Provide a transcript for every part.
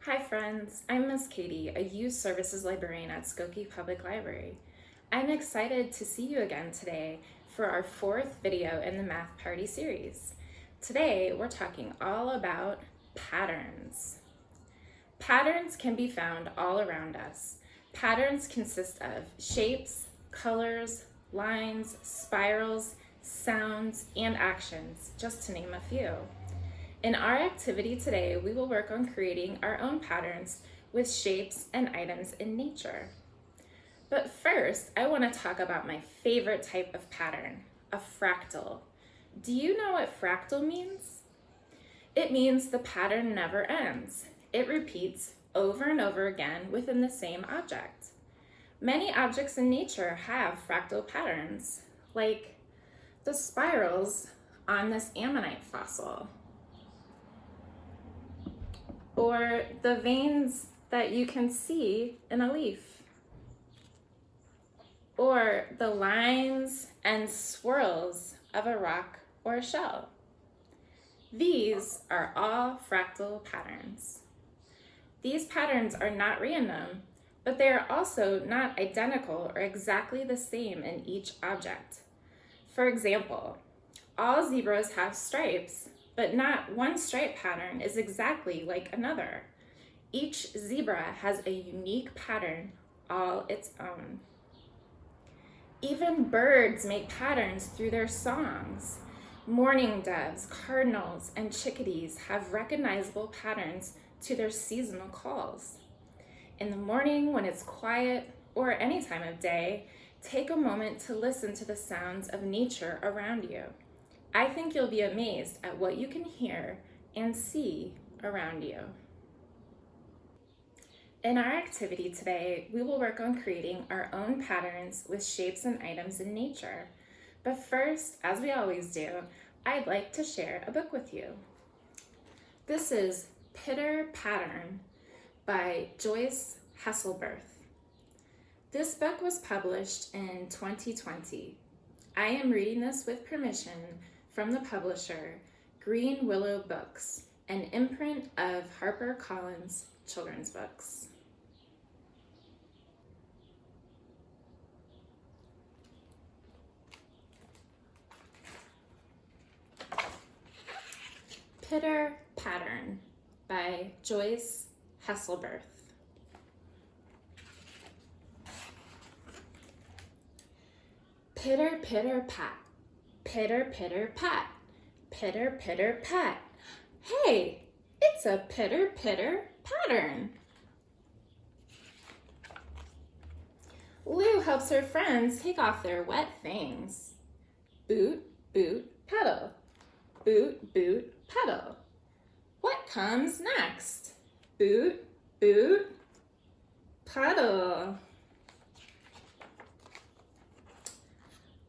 Hi friends, I'm Miss Katie, a Youth Services Librarian at Skokie Public Library. I'm excited to see you again today for our fourth video in the Math Party series. Today we're talking all about patterns. Patterns can be found all around us. Patterns consist of shapes, colors, lines, spirals, sounds, and actions, just to name a few. In our activity today, we will work on creating our own patterns with shapes and items in nature. But first, I want to talk about my favorite type of pattern, a fractal. Do you know what fractal means? It means the pattern never ends. It repeats over and over again within the same object. Many objects in nature have fractal patterns, like the spirals on this ammonite fossil, or the veins that you can see in a leaf, or the lines and swirls of a rock or a shell. These are all fractal patterns. These patterns are not random, but they are also not identical or exactly the same in each object. For example, all zebras have stripes, but not one stripe pattern is exactly like another. Each zebra has a unique pattern all its own. Even birds make patterns through their songs. Mourning doves, cardinals, and chickadees have recognizable patterns to their seasonal calls. In the morning when it's quiet, or any time of day, take a moment to listen to the sounds of nature around you. I think you'll be amazed at what you can hear and see around you. In our activity today, we will work on creating our own patterns with shapes and items in nature. But first, as we always do, I'd like to share a book with you. This is Pitter Pattern by Joyce Hesselberth. This book was published in 2020. I am reading this with permission from the publisher, Green Willow Books, an imprint of HarperCollins Children's Books. Pitter Pattern by Joyce Hesselberth. Pitter, pitter, pat. Pitter, pitter, pat. Pitter, pitter, pat. Hey, it's a pitter, pitter pattern. Lou helps her friends take off their wet things. Boot, boot, pedal. Boot, boot, pedal. What comes next? Boot, boot, pedal.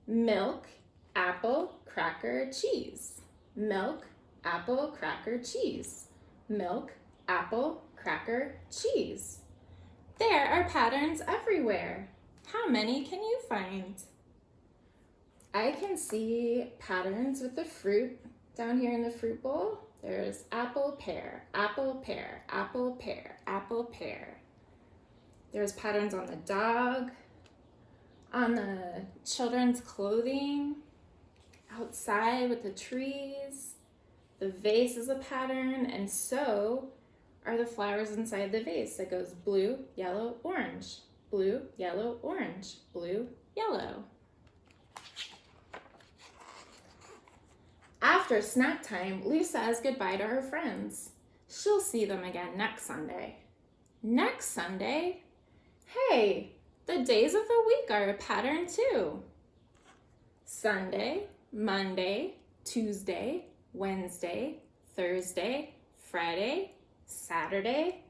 Milk, apple, cracker, cheese. Milk, apple, cracker, cheese. Milk, apple, cracker, cheese. There are patterns everywhere. How many can you find? I can see patterns with the fruit down here in the fruit bowl. There's apple, pear, apple, pear, apple, pear, apple, pear. There's patterns on the dog, on the children's clothing, outside with the trees. The vase is a pattern, and so are the flowers inside the vase that goes blue, yellow, orange, blue, yellow, orange, blue, yellow. After snack time, Lou says goodbye to her friends. She'll see them again next Sunday. Next Sunday? Hey, the days of the week are a pattern too. Sunday, Monday, Tuesday, Wednesday, Thursday, Friday, Saturday,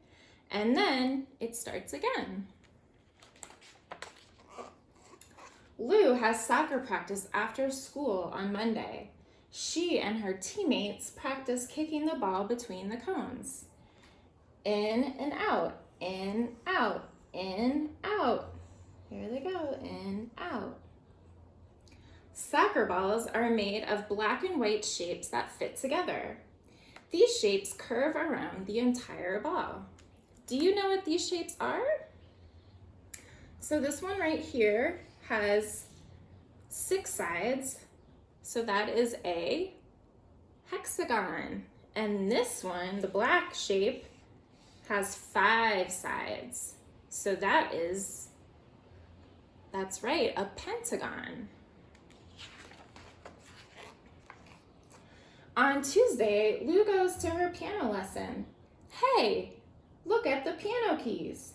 and then it starts again. Lou has soccer practice after school on Monday. She and her teammates practice kicking the ball between the cones. In and out, in, out, in, out. Here they go, in, out. Soccer balls are made of black and white shapes that fit together. These shapes curve around the entire ball. Do you know what these shapes are? So this one right here has 6 sides, so that is a hexagon. And this one, the black shape, has 5 sides, so that's right, a pentagon. On Tuesday, Lou goes to her piano lesson. Hey, look at the piano keys.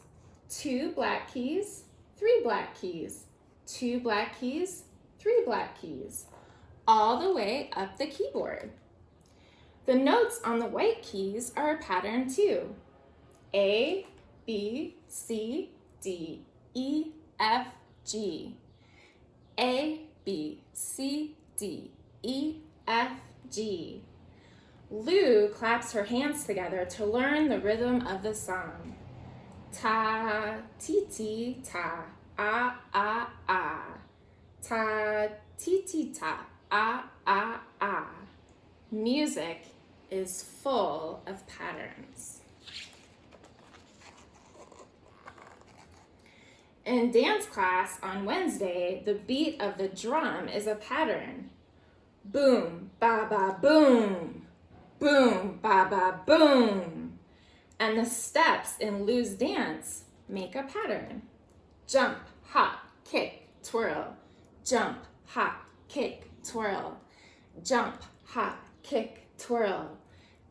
2 black keys, 3 black keys, 2 black keys, 3 black keys, all the way up the keyboard. The notes on the white keys are a pattern too. A, B, C, D, E, F, G. A, B, C, D, E, F, G. Lou claps her hands together to learn the rhythm of the song. Ta, ti, ti, ta, ah, ah, ah. Ta, ti, ti, ta, ah, ah, ah. Music is full of patterns. In dance class on Wednesday, the beat of the drum is a pattern. Boom, ba, ba, boom. Boom, ba, ba, boom. And the steps in Lou's dance make a pattern. Jump, hop, kick, twirl. Jump, hop, kick, twirl. Jump, hop, kick, twirl.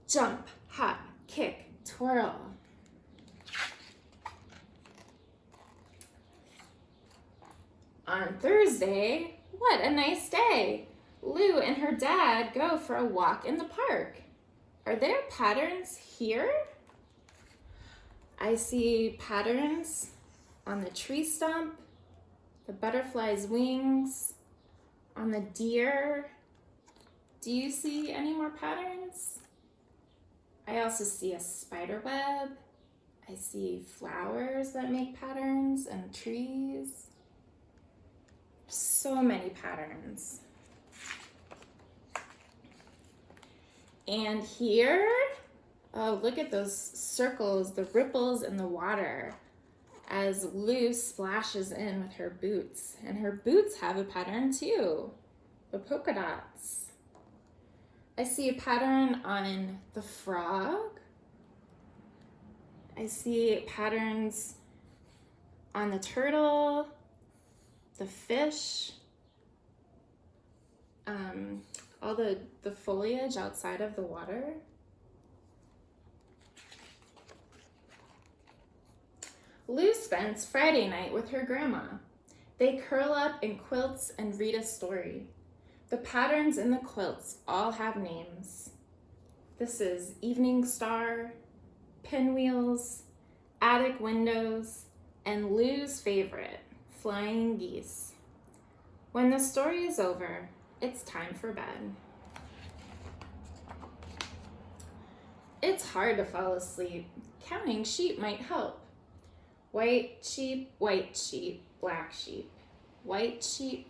Jump, hop, kick, twirl. On Thursday, what a nice day. Lou and her dad go for a walk in the park. Are there patterns here? I see patterns on the tree stump, the butterfly's wings, on the deer. Do you see any more patterns? I also see a spider web. I see flowers that make patterns and trees. So many patterns. And here, oh, look at those circles, the ripples in the water as Lou splashes in with her boots. And her boots have a pattern too, the polka dots. I see a pattern on the frog. I see patterns on the turtle, the fish, all the foliage outside of the water. Lou spends Friday night with her grandma. They curl up in quilts and read a story. The patterns in the quilts all have names. This is Evening Star, Pinwheels, Attic Windows, and Lou's favorite, Flying Geese. When the story is over, it's time for bed. It's hard to fall asleep. Counting sheep might help. White sheep, black sheep. White sheep,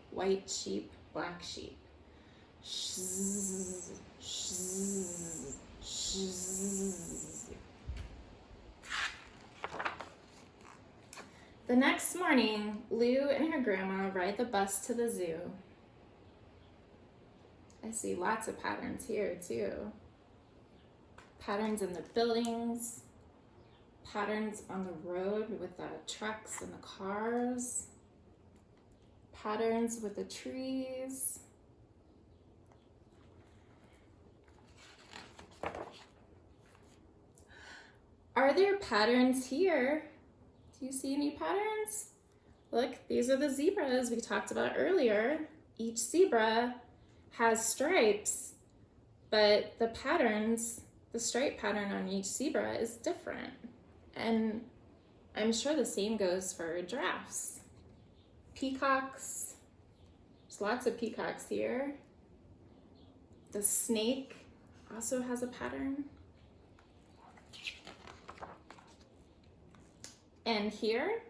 black sheep. Shzzz, shzzz, shzzz. The next morning, Lou and her grandma ride the bus to the zoo. I see lots of patterns here too. Patterns in the buildings, patterns on the road with the trucks and the cars, patterns with the trees. Are there patterns here? Do you see any patterns? Look, these are the zebras we talked about earlier. Each zebra has stripes, but the patterns, the stripe pattern on each zebra is different. And I'm sure the same goes for giraffes. Peacocks, there's lots of peacocks here. The snake also has a pattern. And here,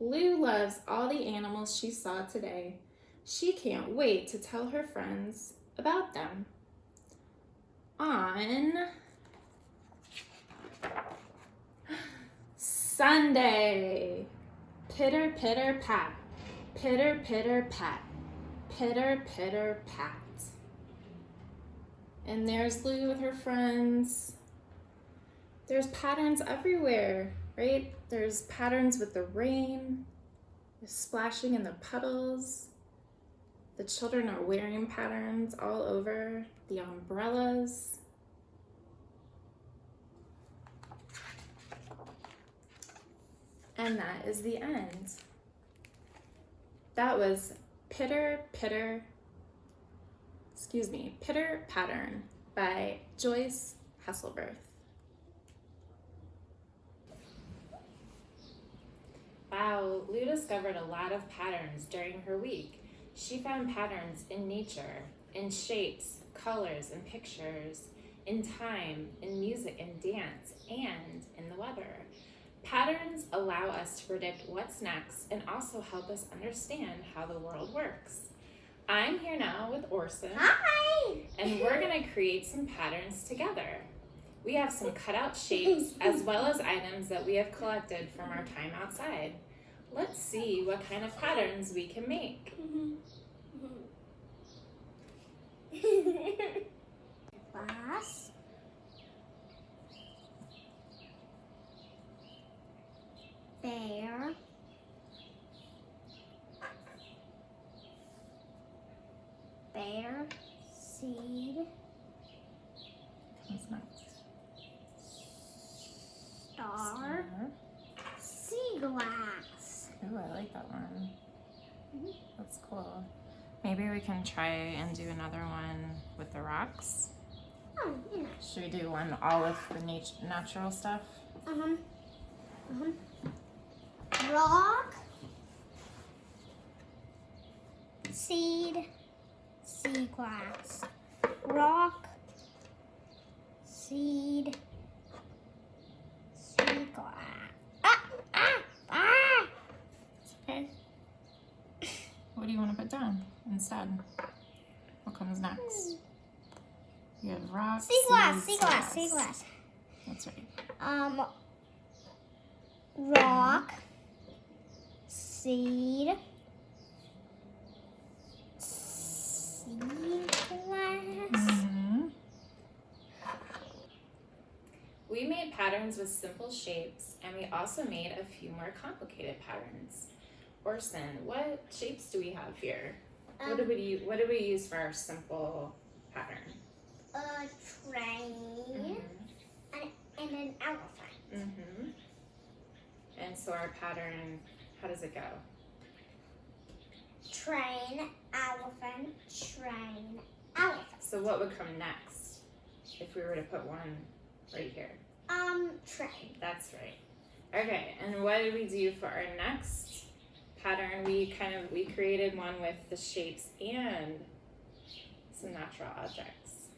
Lou loves all the animals she saw today. She can't wait to tell her friends about them. On Sunday. Pitter, pitter, pat. Pitter, pitter, pat. Pitter, pitter, pat. And there's Lou with her friends. There's patterns everywhere, right? There's patterns with the rain, the splashing in the puddles. The children are wearing patterns all over the umbrellas. And that is the end. That was Pitter Pattern by Joyce Hasselberth. Wow, Lou discovered a lot of patterns during her week. She found patterns in nature, in shapes, colors, and pictures, in time, in music and dance, and in the weather. Patterns allow us to predict what's next and also help us understand how the world works. I'm here now with Orson. Hi! And we're going to create some patterns together. We have some cutout shapes as well as items that we have collected from our time outside. Let's see what kind of patterns we can make. Glass. Bear. Bear. Seed. What's next? Star. Sea glass. Ooh, I like that one. That's cool. Maybe we can try and do another one with the rocks. Oh, yeah. Should we do one all with the natural stuff? Rock. Seed. Sea glass. Rock. Seed. Sea glass. It's okay. What do you want to put down instead? What comes next? You have rocks. Sea glass. seeds, Sea glass. Sea glass. That's right. Rock. Seed. Sea glass. We made patterns with simple shapes, and we also made a few more complicated patterns. Orson, what shapes do we have here? What did we use for our simple pattern? A train and an elephant. And so our pattern, how does it go? Train, elephant, train, elephant. So what would come next if we were to put one right here? Train. That's right. Okay, and what did we do for our next pattern? We created one with the shapes and some natural objects.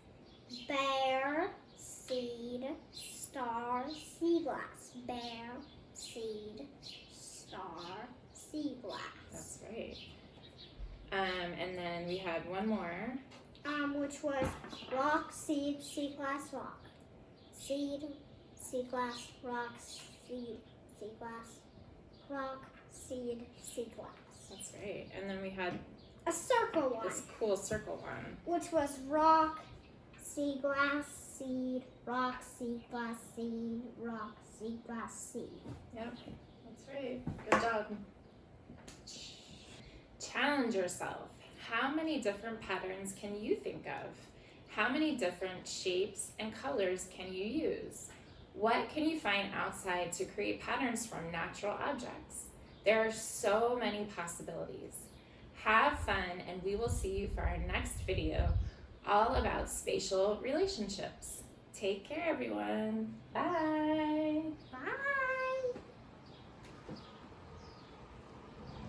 Bear, seed, star, sea glass. Bear, seed, star, sea glass. That's right. And then we had one more. Which was rock, seed, sea glass, rock. Seed, sea glass, rock, seed, sea glass, rock, seed, sea glass. That's right. And then we had A circle one, this cool circle one. which was rock, sea glass, seed, rock, sea glass, seed, rock, sea glass, seed. Yep, that's right. Good job. Challenge yourself. How many different patterns can you think of? How many different shapes and colors can you use? What can you find outside to create patterns from natural objects? There are so many possibilities. Have fun, and we will see you for our next video all about spatial relationships. Take care, everyone. Bye.